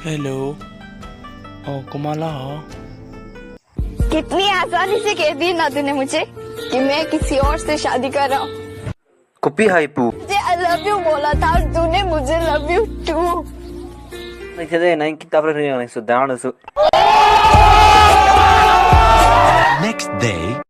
Hello. कुमाला हो? कितनी आसानी से कह दी ना तूने मुझे कि मैं किसी और से शादी कर रहा हूँ। Kopi haipu. मुझे आई लव यू बोला था और तूने मुझे love you too. Nagsaday na yung kita pa rin yung sudan so. Next day.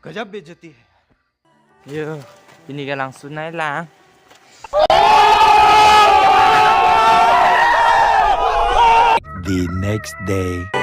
गजब बेइज्जती है ये pinigalang sunay lang The next day.